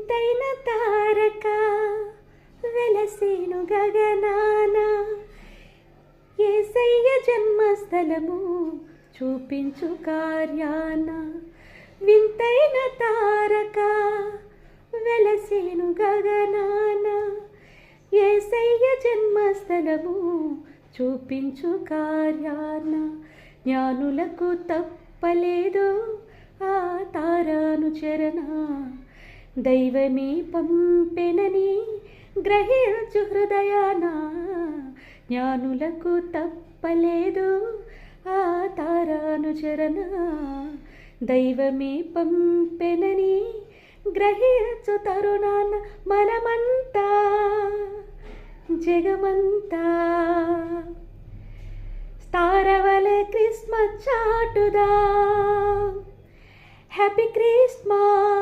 వింతైన తారక వెలసేను గగనాన, యేసయ్య జన్మస్థలము చూపించు కార్యాన. వింతైన తారక వెలసేను గగనాన, యేసయ్య జన్మస్థలము చూపించు కార్యాన. జ్ఞానులకు తప్పలేదు ఆ తారానుచరణ, దైవమే పంపెనని గ్రహించు హృదయాన. జ్ఞానులకు తప్పలేదు ఆ తారానుచరణ, దైవమే పంపెనని గ్రహించు తరుణాన. మనమంతా జగమంతా తారవలే క్రిస్మస్ చాటుదా. Happy Christmas.